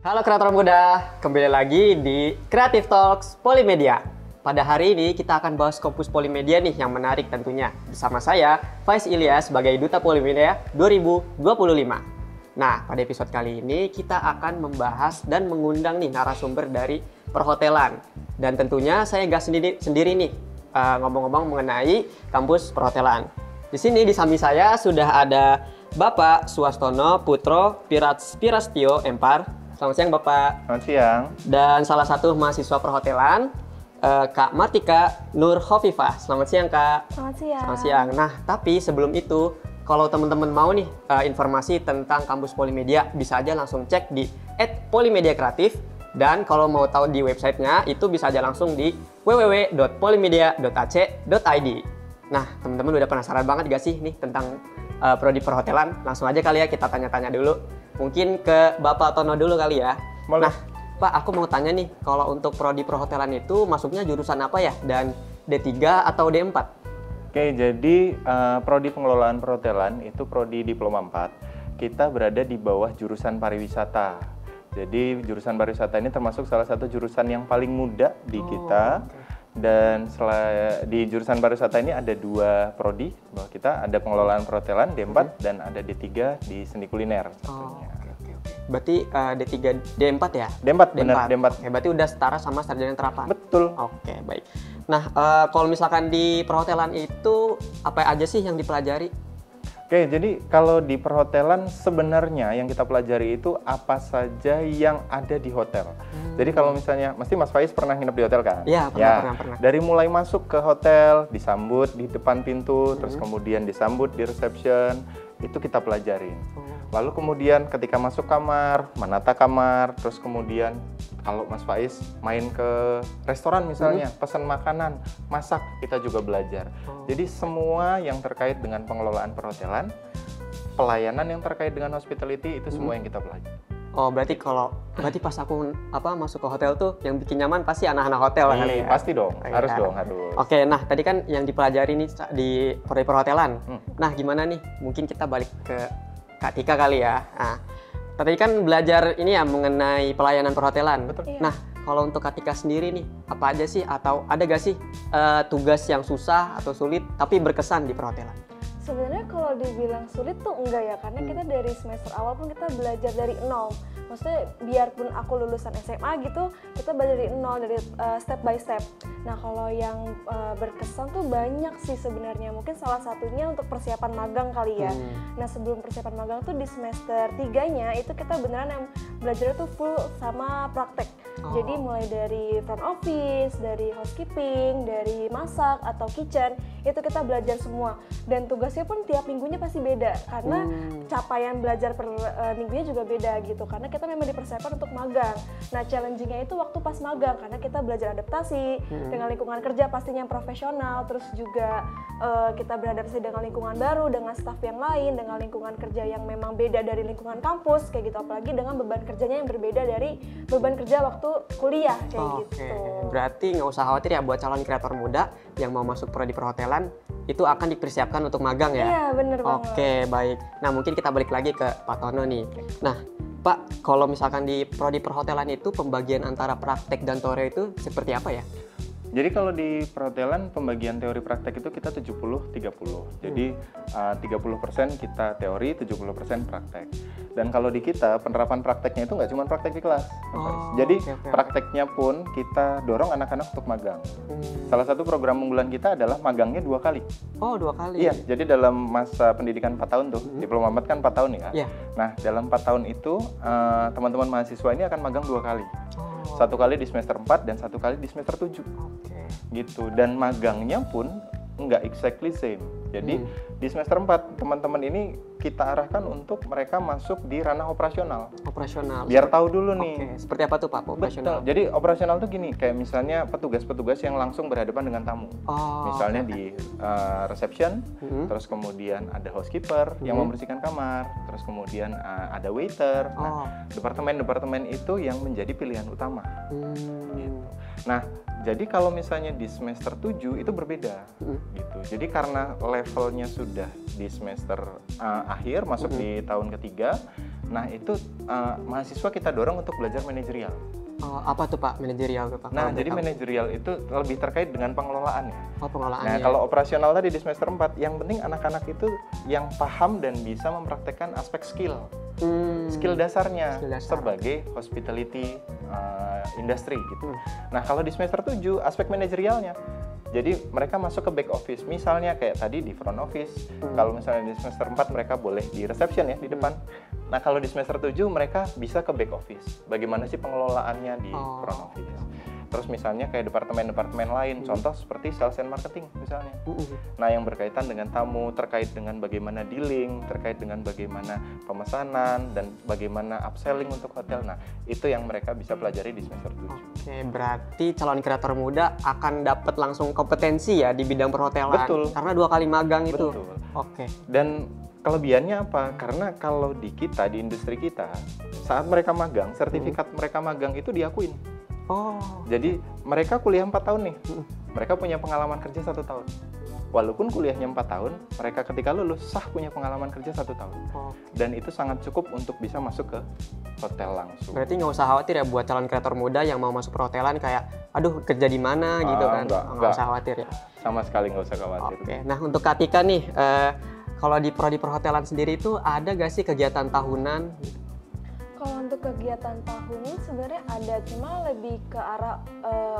Halo kreator muda, kembali lagi di Creative Talks Polimedia. Pada hari ini kita akan bahas kampus Polimedia nih yang menarik tentunya. Bersama saya, Faiz Ilyas sebagai Duta Polimedia 2025. Nah, pada episode kali ini kita akan membahas dan mengundang nih narasumber dari perhotelan. Dan tentunya saya nggak sendiri nih ngomong-ngomong mengenai kampus perhotelan. Di sini di samping saya sudah ada Bapak Suwastono Putro Pirastio Empar. Selamat siang Bapak. Selamat siang. Dan salah satu mahasiswa perhotelan, Kak Martika Nur Hovifah. Selamat siang Kak. Selamat siang. Selamat siang. Nah, tapi sebelum itu, kalau teman-teman mau nih informasi tentang kampus Polimedia, bisa aja langsung cek di @polimediakreatif. Dan kalau mau tahu di websitenya, itu bisa aja langsung di www.polimedia.ac.id. Nah, teman-teman udah penasaran banget gak sih nih tentang prodi perhotelan? Langsung aja kali ya kita tanya-tanya dulu. Mungkin ke Bapak Tono dulu kali ya. Boleh. Nah, Pak, aku mau tanya nih, kalau untuk prodi perhotelan itu masuknya jurusan apa ya? Dan D3 atau D4? Oke, jadi prodi pengelolaan perhotelan itu prodi diploma 4. Kita berada di bawah jurusan pariwisata. Jadi jurusan pariwisata ini termasuk salah satu jurusan yang paling muda di kita. Okay. Dan di jurusan pariwisata ini ada dua prodi bahwa kita ada pengelolaan perhotelan D4 dan ada D3 di seni kuliner. Oke. Berarti D3, D4 ya? D4, benar, D4. Oke, berarti udah setara sama sarjana terapan? Betul. Oke, baik. Nah, kalau misalkan di perhotelan itu apa aja sih yang dipelajari? Oke, jadi kalau di perhotelan sebenarnya yang kita pelajari itu apa saja yang ada di hotel. Jadi kalau misalnya, mesti Mas Faiz pernah nginep di hotel kan? Iya, pernah. Dari mulai masuk ke hotel, disambut di depan pintu, terus kemudian disambut di reception, itu kita pelajarin. Lalu kemudian ketika masuk kamar, menata kamar, terus kemudian kalau Mas Faiz main ke restoran misalnya, pesan makanan, masak, kita juga belajar. Jadi semua yang terkait dengan pengelolaan perhotelan, pelayanan yang terkait dengan hospitality, itu semua yang kita pelajari. Oh, berarti pas aku masuk ke hotel tuh yang bikin nyaman pasti anak-anak hotel lah kali ya? Pasti dong, harus kan? dong, harus. Oke, nah tadi kan yang dipelajari nih di prodi perhotelan. Nah, gimana nih? Mungkin kita balik ke Kak Tika kali ya. Nah, tadi kan belajar ini ya mengenai pelayanan perhotelan. Betul. Nah, kalau untuk Kak Tika sendiri nih, apa aja sih atau ada gak sih tugas yang susah atau sulit tapi berkesan di perhotelan? Sebenarnya kalau dibilang sulit tuh enggak ya, karena kita dari semester awal pun kita belajar dari nol. Maksudnya biarpun aku lulusan SMA gitu, kita belajar dari nol, dari step by step. Nah, kalau yang berkesan tuh banyak sih sebenarnya. Mungkin salah satunya untuk persiapan magang kali ya. Nah, sebelum persiapan magang tuh di semester 3-nya itu kita beneran yang belajar tuh full sama praktek. Jadi mulai dari front office, dari housekeeping, dari masak atau kitchen, itu kita belajar semua. Dan tugasnya pun tiap minggunya pasti beda, karena capaian belajar per minggunya juga beda gitu. Karena kita memang dipersiapkan untuk magang. Nah, challenging-nya itu waktu pas magang, karena kita belajar adaptasi dengan lingkungan kerja pastinya yang profesional, terus juga kita beradaptasi dengan lingkungan baru, dengan staff yang lain, dengan lingkungan kerja yang memang beda dari lingkungan kampus, kayak gitu. Apalagi dengan beban kerjanya yang berbeda dari beban kerja waktu kuliah, kayak gitu. Berarti nggak usah khawatir ya buat calon kreator muda yang mau masuk prodi perhotelan, itu akan dipersiapkan untuk magang ya? Iya, bener banget. Oke, baik. Nah, mungkin kita balik lagi ke Pak Tono nih. Nah, Pak, kalau misalkan di prodi perhotelan itu pembagian antara praktek dan teori itu seperti apa ya? Jadi kalau di perhotelan pembagian teori praktek itu kita 70-30. Jadi 30% kita teori, 70% praktek. Dan kalau di kita penerapan prakteknya itu nggak cuma praktek di kelas. Jadi prakteknya pun kita dorong anak-anak untuk magang. Salah satu program unggulan kita adalah magangnya 2 kali. Oh, 2 kali? Iya, jadi dalam masa pendidikan 4 tahun tuh, diploma 4 kan 4 tahun ya. Iya. Nah, dalam 4 tahun itu teman-teman mahasiswa ini akan magang 2 kali. 1 kali di semester 4 dan 1 kali di semester 7. Gitu. Dan magangnya pun nggak exactly same. Jadi di semester 4 teman-teman ini kita arahkan untuk mereka masuk di ranah operasional. Operasional. Biar tahu dulu nih. Seperti apa tuh Pak operasional? Betul. Jadi operasional tuh gini, kayak misalnya petugas-petugas yang langsung berhadapan dengan tamu. Misalnya di reception, terus kemudian ada housekeeper yang membersihkan kamar, terus kemudian ada waiter. Nah, departemen-departemen itu yang menjadi pilihan utama. Gitu. Nah, jadi kalau misalnya di semester 7 itu berbeda gitu. Jadi karena levelnya sudah di semester akhir masuk di tahun ketiga. Nah itu mahasiswa kita dorong untuk belajar manajerial. Apa tuh Pak manajerial tuh Pak? Nah, jadi manajerial itu lebih terkait dengan pengelolaan ya. Pengelolaan. Nah, kalau operasional tadi di semester 4, yang penting anak-anak itu yang paham dan bisa mempraktekkan aspek skill dasarnya sebagai hospitality industry gitu. Nah, kalau di semester 7, aspek manajerialnya. Jadi mereka masuk ke back office, misalnya kayak tadi di front office. Kalau misalnya di semester 4 mereka boleh di reception ya, di depan. Nah kalau di semester 7 mereka bisa ke back office. Bagaimana sih pengelolaannya di front office. Terus misalnya kayak departemen-departemen lain, contoh seperti sales and marketing misalnya. Nah yang berkaitan dengan tamu, terkait dengan bagaimana dealing, terkait dengan bagaimana pemesanan, dan bagaimana upselling untuk hotel. Nah itu yang mereka bisa pelajari di semester 7. Oke, berarti calon kreator muda akan dapat langsung kompetensi ya di bidang perhotelan. Betul. Karena 2 kali magang itu. Betul. Oke. Dan kelebihannya apa? Karena kalau di kita, di industri kita, saat mereka magang, sertifikat mereka magang itu diakuin. Jadi mereka kuliah 4 tahun nih, mereka punya pengalaman kerja 1 tahun. Walaupun kuliahnya 4 tahun, mereka ketika lulus sah punya pengalaman kerja 1 tahun. Dan itu sangat cukup untuk bisa masuk ke hotel langsung. Berarti nggak usah khawatir ya buat calon kreator muda yang mau masuk perhotelan kayak, aduh kerja di mana gitu kan? Nggak usah khawatir ya. Sama sekali nggak usah khawatir. Oke, nah untuk Katika nih, kalau di prodi perhotelan sendiri itu ada gak sih kegiatan tahunan? Kalau untuk kegiatan tahunan sebenarnya ada, cuma lebih ke arah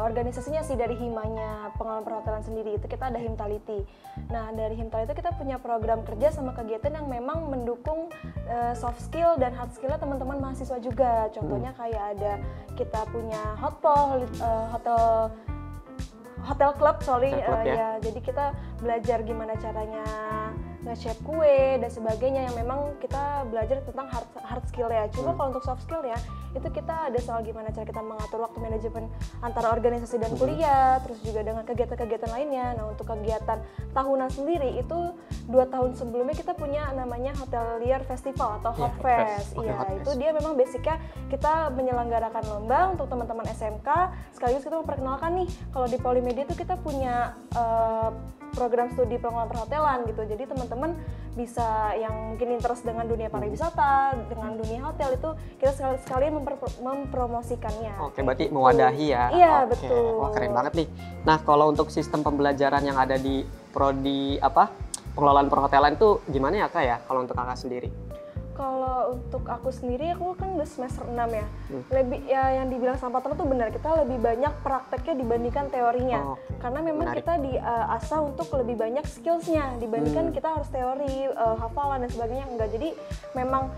organisasinya sih dari himanya pengelolaan perhotelan sendiri. Itu kita ada Himtality. Nah dari Himtality kita punya program kerja sama kegiatan yang memang mendukung soft skill dan hard skillnya teman-teman mahasiswa juga. Contohnya kayak ada kita punya hotel club, ya. Jadi kita belajar gimana caranya nge-chef kue dan sebagainya yang memang kita belajar tentang hard skill ya. Cuma kalau untuk soft skill ya, itu kita ada soal gimana cara kita mengatur waktu manajemen antara organisasi dan kuliah, terus juga dengan kegiatan-kegiatan lainnya. Nah untuk kegiatan tahunan sendiri itu 2 tahun sebelumnya kita punya namanya Hotelier Festival atau Hotfest. Iya, itu dia memang basicnya kita menyelenggarakan lomba untuk teman-teman SMK, sekaligus kita memperkenalkan nih kalau di Polimedia itu kita punya program studi pengelolaan perhotelan gitu. Jadi teman-teman bisa yang mungkin interest dengan dunia pariwisata, dengan dunia hotel itu kita sekalian mempromosikannya. Oke, berarti mewadahi ya. Iya, betul. Wah, keren banget nih. Nah, kalau untuk sistem pembelajaran yang ada di prodi pengelolaan perhotelan itu gimana ya Kak ya kalau untuk Kakak sendiri? Kalau untuk aku sendiri, aku kan udah semester 6 ya. Lebih ya yang dibilang sama teman tuh benar, kita lebih banyak prakteknya dibandingkan teorinya. Karena memang kita diasah untuk lebih banyak skillsnya dibandingkan kita harus teori, hafalan dan sebagainya. Enggak, jadi memang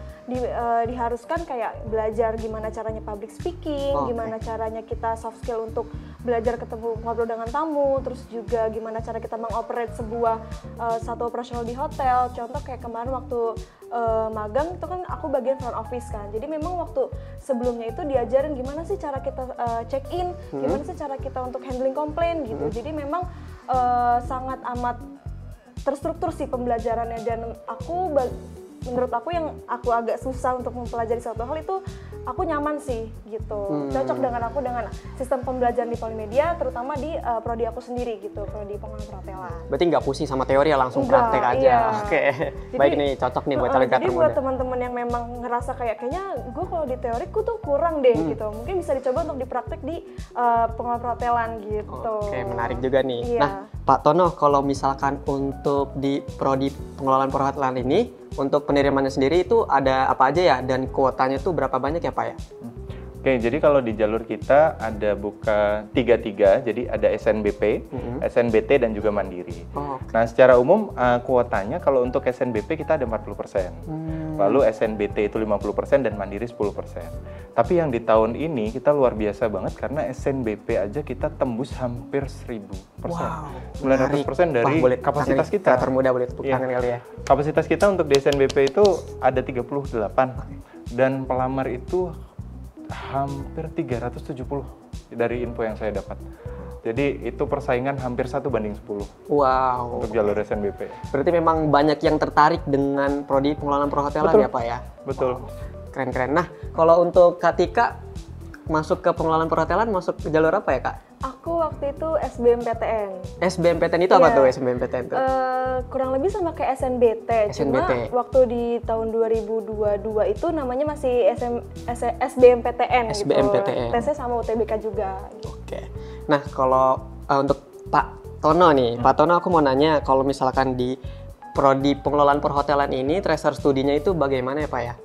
diharuskan kayak belajar gimana caranya public speaking, gimana caranya kita soft skill untuk belajar ketemu ngobrol dengan tamu, terus juga gimana cara kita mengoperate sebuah satu operasional di hotel. Contoh kayak kemarin waktu magang itu kan aku bagian front office kan, jadi memang waktu sebelumnya itu diajarin gimana sih cara kita check in, gimana sih cara kita untuk handling komplain gitu. Jadi memang sangat amat terstruktur sih pembelajarannya, dan menurut aku yang aku agak susah untuk mempelajari suatu hal itu aku nyaman sih gitu. Cocok dengan aku dengan sistem pembelajaran di Polimedia, terutama di prodi aku sendiri gitu, prodi pengelolaan perhotelan. Berarti nggak pusing sama teori ya, langsung praktek aja. Iya. Oke. Baik nih, cocok nih buat calon kreator Jadi muda. buat teman-teman yang memang ngerasa kayaknya gue kalau di teoriku tuh kurang deh gitu, mungkin bisa dicoba untuk dipraktek di pengelolaan perhotelan gitu. Oke, menarik juga nih. Iya. Nah, Pak Tono, kalau misalkan untuk di prodi pengelolaan perhotelan ini, untuk penerimaannya sendiri itu ada apa aja ya, dan kuotanya tuh berapa banyak ya Pak ya? Oke, jadi kalau di jalur kita ada buka 3-3, jadi ada SNBP, SNBT, dan juga Mandiri. Nah, secara umum kuotanya kalau untuk SNBP kita ada 40%, lalu SNBT itu 50% dan Mandiri 10%. Tapi yang di tahun ini kita luar biasa banget karena SNBP aja kita tembus hampir 1000%. Wow, 900% dari kapasitas kita. Kreator muda boleh tepuk tangan kali ya. Kapasitas kita untuk di SNBP itu ada 38 dan pelamar itu hampir 370 dari info yang saya dapat. Jadi itu persaingan hampir 1:10. Wow. Untuk jalur SNBP. Berarti memang banyak yang tertarik dengan prodi pengelolaan perhotelan ya Pak ya? Betul. Keren-keren. Nah, kalau untuk Katika masuk ke pengelolaan perhotelan, masuk ke jalur apa ya Kak? Aku waktu itu SBMPTN. SBMPTN itu apa Iya. tuh SBMPTN tuh? Kurang lebih sama kayak SNBT. Cuma waktu di tahun 2022 itu namanya masih SBMPTN gitu. SBMPTN. Tesnya sama UTBK juga. Gitu. Oke. Nah, kalau untuk Pak Tono nih, Pak Tono aku mau nanya kalau misalkan di prodi pengelolaan perhotelan ini tracer studinya itu bagaimana ya Pak ya?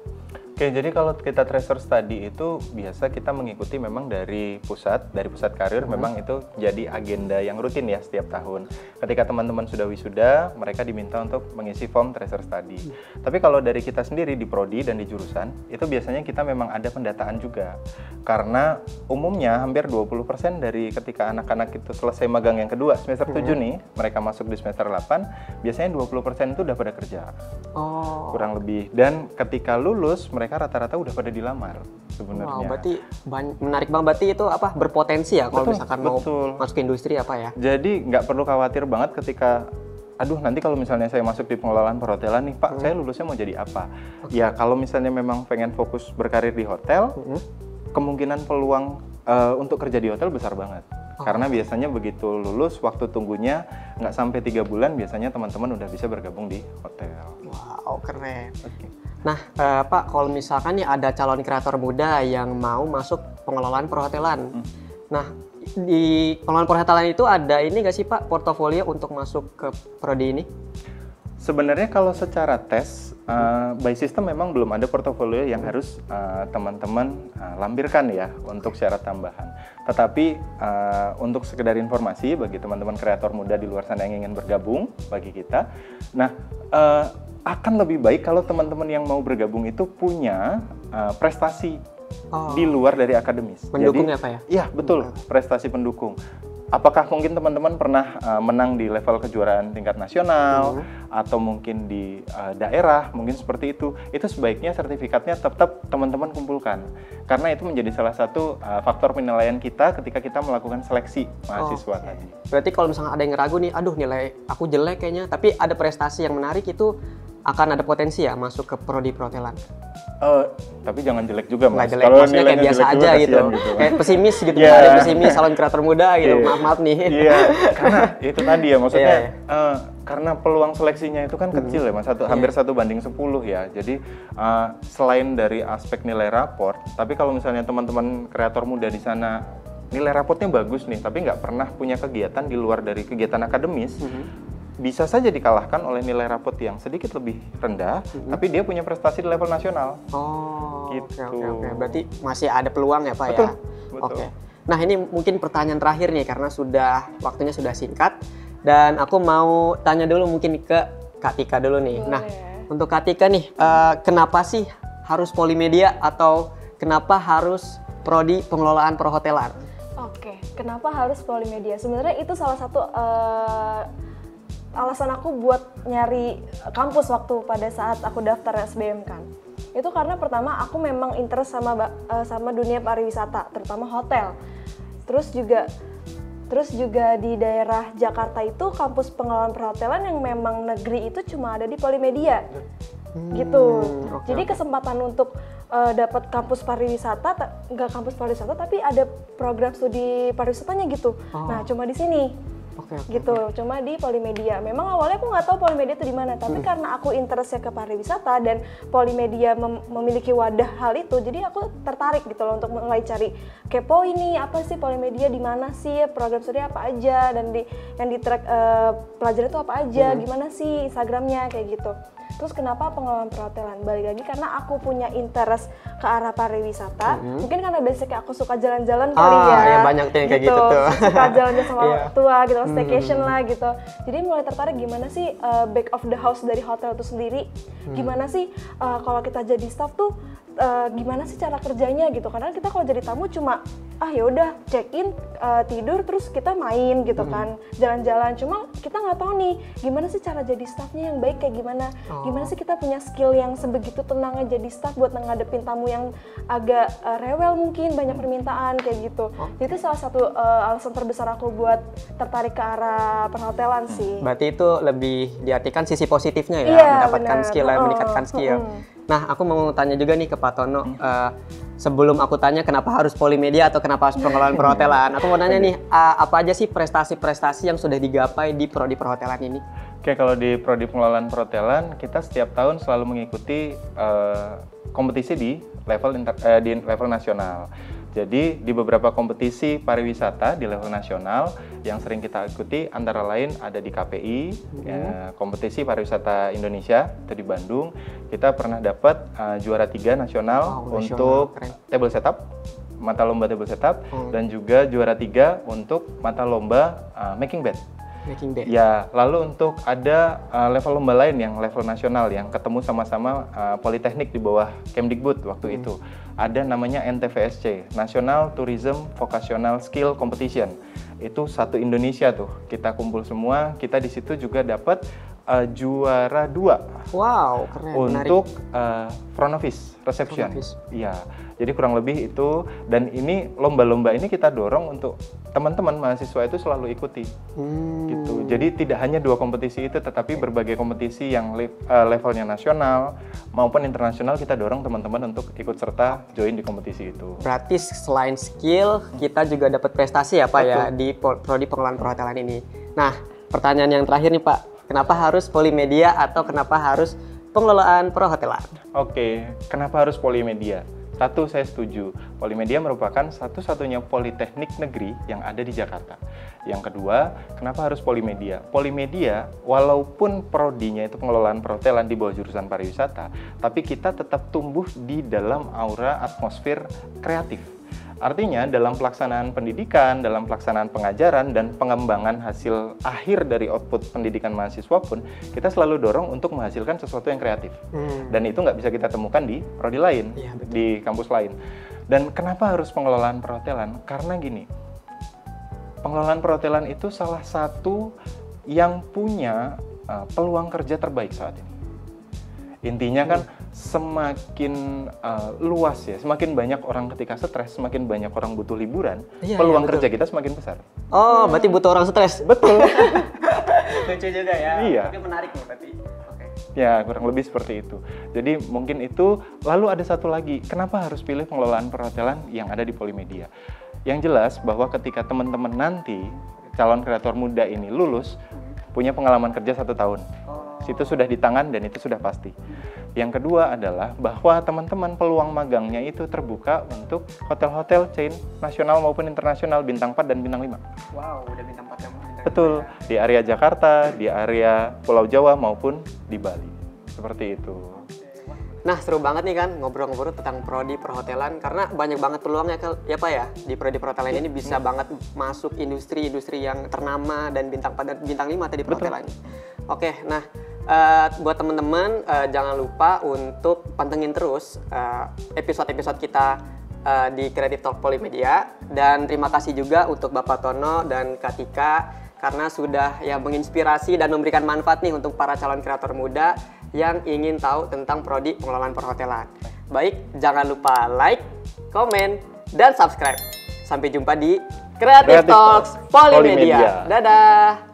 Oke, jadi kalau kita tracer study itu biasa kita mengikuti memang dari pusat karir, memang itu jadi agenda yang rutin ya setiap tahun. Ketika teman-teman sudah wisuda, mereka diminta untuk mengisi form tracer study. Tapi kalau dari kita sendiri di prodi dan di jurusan, itu biasanya kita memang ada pendataan juga. Karena umumnya hampir 20% dari ketika anak-anak itu selesai magang yang kedua, semester 7 nih, mereka masuk di semester 8, biasanya 20% itu udah pada kerja. Oh. Kurang lebih. Dan ketika lulus, mereka rata-rata udah pada dilamar sebenarnya. Wow, berarti menarik banget. Berarti itu apa berpotensi ya kalau misalkan mau masuk ke industri apa ya? Jadi nggak perlu khawatir banget ketika aduh nanti kalau misalnya saya masuk di pengelolaan perhotelan nih Pak, saya lulusnya mau jadi apa? Ya kalau misalnya memang pengen fokus berkarir di hotel, kemungkinan peluang untuk kerja di hotel besar banget. Karena biasanya begitu lulus, waktu tunggunya nggak sampai 3 bulan, biasanya teman-teman udah bisa bergabung di hotel. Wow, keren. Nah, Pak, kalau misalkan nih ada calon kreator muda yang mau masuk pengelolaan perhotelan. Nah, di pengelolaan perhotelan itu ada ini nggak sih Pak, portofolio untuk masuk ke prodi ini? Sebenarnya kalau secara tes, by system memang belum ada portofolio yang harus teman-teman lampirkan ya untuk syarat tambahan. Tetapi untuk sekedar informasi bagi teman-teman kreator muda di luar sana yang ingin bergabung bagi kita, nah akan lebih baik kalau teman-teman yang mau bergabung itu punya prestasi di luar dari akademis. Pendukung Jadi, ya Pak ya? Iya betul, prestasi pendukung. Apakah mungkin teman-teman pernah menang di level kejuaraan tingkat nasional atau mungkin di daerah, mungkin seperti itu sebaiknya sertifikatnya tetap teman-teman kumpulkan. Karena itu menjadi salah satu faktor penilaian kita ketika kita melakukan seleksi mahasiswa tadi. Berarti kalau misalnya ada yang ragu nih, aduh nilai aku jelek kayaknya, tapi ada prestasi yang menarik itu akan ada potensi ya masuk ke prodi perhotelan? Tapi jangan jelek juga Mas. Nggak jelek, maksudnya kayak biasa aja gitu. Kayak pesimis gitu, ada pesimis calon kreator muda gitu, maaf nih. Iya, karena itu tadi ya maksudnya karena peluang seleksinya itu kan kecil ya Mas, hampir 1 banding 10 ya. Jadi selain dari aspek nilai raport, tapi kalau misalnya teman-teman kreator muda di sana nilai raportnya bagus nih, tapi nggak pernah punya kegiatan di luar dari kegiatan akademis, bisa saja dikalahkan oleh nilai raport yang sedikit lebih rendah, tapi dia punya prestasi di level nasional. Oh, gitu. Oke. Berarti masih ada peluang ya Pak Betul, ya? betul. Oke. Nah ini mungkin pertanyaan terakhir nih, karena waktunya sudah singkat. Dan aku mau tanya dulu mungkin ke Kak Tika dulu nih. Boleh. Nah, untuk Kak Tika nih, kenapa sih harus Polimedia atau kenapa harus prodi pengelolaan perhotelan? Oke, kenapa harus Polimedia? Sebenarnya itu salah satu alasan aku buat nyari kampus waktu pada saat aku daftar SBM kan. Itu karena pertama aku memang interest sama dunia pariwisata, terutama hotel. Terus juga di daerah Jakarta itu kampus pengelolaan perhotelan yang memang negeri itu cuma ada di Polimedia. Gitu. Jadi kesempatan untuk dapat kampus pariwisata, nggak kampus pariwisata tapi ada program studi pariwisatanya gitu. Nah, cuma di sini. Gitu, cuma di Polimedia. Memang awalnya aku nggak tahu Polimedia itu di mana, tapi karena aku interestnya ke pariwisata dan Polimedia memiliki wadah hal itu, jadi aku tertarik gitu loh untuk mulai cari kepo ini apa sih Polimedia, di mana sih program studi apa aja, dan yang di track pelajaran itu apa aja, gimana sih Instagramnya kayak gitu. Terus kenapa pengelolaan perhotelan? Balik lagi karena aku punya interest ke arah pariwisata. Mungkin karena basicnya aku suka jalan-jalan kali ya. Ya banyak yang kayak gitu tuh. Suka jalan-jalan sama orang tua gitu, staycation lah gitu. Jadi mulai tertarik gimana sih back of the house dari hotel itu sendiri. Gimana sih kalau kita jadi staff tuh gimana sih cara kerjanya gitu. Karena kita kalau jadi tamu cuma ya udah check in, tidur, terus kita main gitu kan, jalan-jalan. Cuma kita nggak tahu nih gimana sih cara jadi staffnya yang baik kayak gimana. Gimana sih kita punya skill yang sebegitu tenangnya jadi staff buat ngadepin tamu yang agak rewel mungkin, banyak permintaan kayak gitu. Jadi itu salah satu alasan terbesar aku buat tertarik ke arah perhotelan sih. Berarti itu lebih diartikan sisi positifnya ya, Iya, mendapatkan benar. skill, meningkatkan skill. Nah, aku mau tanya juga nih ke Pak Tono, sebelum aku tanya kenapa harus Polimedia atau kenapa harus pengelolaan perhotelan, aku mau nanya nih, apa aja sih prestasi-prestasi yang sudah digapai di prodi perhotelan ini? Oke, kalau di prodi pengelolaan perhotelan, kita setiap tahun selalu mengikuti kompetisi di level nasional. Jadi di beberapa kompetisi pariwisata di level nasional yang sering kita ikuti antara lain ada di KPI, kompetisi pariwisata Indonesia itu di Bandung. Kita pernah dapat juara 3 nasional untuk table setup, mata lomba table setup, dan juga juara 3 untuk mata lomba making bed. Ya, lalu untuk ada level lomba lain yang level nasional yang ketemu sama-sama Politeknik di bawah Kemdikbud waktu itu. Ada namanya NTVSC, National Tourism Vocational Skill Competition. Itu satu Indonesia tuh. Kita kumpul semua, kita di situ juga dapat juara 2. Wow, keren. Untuk front office reception. Iya. Jadi kurang lebih itu, dan ini lomba-lomba ini kita dorong untuk teman-teman mahasiswa itu selalu ikuti. Gitu. Jadi tidak hanya 2 kompetisi itu, tetapi berbagai kompetisi yang levelnya nasional maupun internasional kita dorong teman-teman untuk ikut serta join di kompetisi itu. Berarti selain skill, kita juga dapat prestasi ya Pak ya di prodi pengelolaan perhotelan ini. Nah, pertanyaan yang terakhir nih Pak, kenapa harus Polimedia atau kenapa harus pengelolaan perhotelan? Oke, kenapa harus Polimedia? Satu, saya setuju. Polimedia merupakan satu-satunya politeknik negeri yang ada di Jakarta. Yang kedua, kenapa harus Polimedia? Polimedia, walaupun prodinya itu pengelolaan perhotelan di bawah jurusan pariwisata, tapi kita tetap tumbuh di dalam aura atmosfer kreatif. Artinya dalam pelaksanaan pendidikan, dalam pelaksanaan pengajaran, dan pengembangan hasil akhir dari output pendidikan mahasiswa pun, kita selalu dorong untuk menghasilkan sesuatu yang kreatif. Dan itu nggak bisa kita temukan di prodi lain, di kampus lain. Dan kenapa harus pengelolaan perhotelan? Karena gini, pengelolaan perhotelan itu salah satu yang punya peluang kerja terbaik saat ini. Intinya kan semakin luas ya, semakin banyak orang ketika stres, semakin banyak orang butuh liburan, peluang kerja kita semakin besar. Oh, berarti butuh orang stres? Betul. Lucu juga ya. Iya. Tapi menarik nih berarti. Ya, kurang lebih seperti itu. Jadi mungkin itu, lalu ada satu lagi, kenapa harus pilih pengelolaan perhotelan yang ada di Polimedia? Yang jelas bahwa ketika teman-teman nanti, calon kreator muda ini lulus, punya pengalaman kerja 1 tahun. Itu sudah di tangan dan itu sudah pasti. Yang kedua adalah bahwa teman-teman peluang magangnya itu terbuka untuk hotel-hotel chain nasional maupun internasional bintang 4 dan bintang 5. Wow, udah bintang 4 yang bintang 5. Betul, di area Jakarta, di area Pulau Jawa maupun di Bali. Seperti itu. Nah, seru banget nih kan ngobrol-ngobrol tentang prodi perhotelan karena banyak banget peluangnya ya Pak ya. Di prodi perhotelan ini bisa banget masuk industri-industri yang ternama dan bintang 4 dan bintang 5 tadi perhotelan ini. Oke, nah buat teman-teman jangan lupa untuk pantengin terus episode-episode kita di Creative Talk Polimedia, dan terima kasih juga untuk Bapak Tono dan Kak Tika karena sudah ya menginspirasi dan memberikan manfaat nih untuk para calon kreator muda yang ingin tahu tentang prodi pengelolaan perhotelan. Baik, jangan lupa like, komen, dan subscribe. Sampai jumpa di Creative Talks Polimedia. Dadah!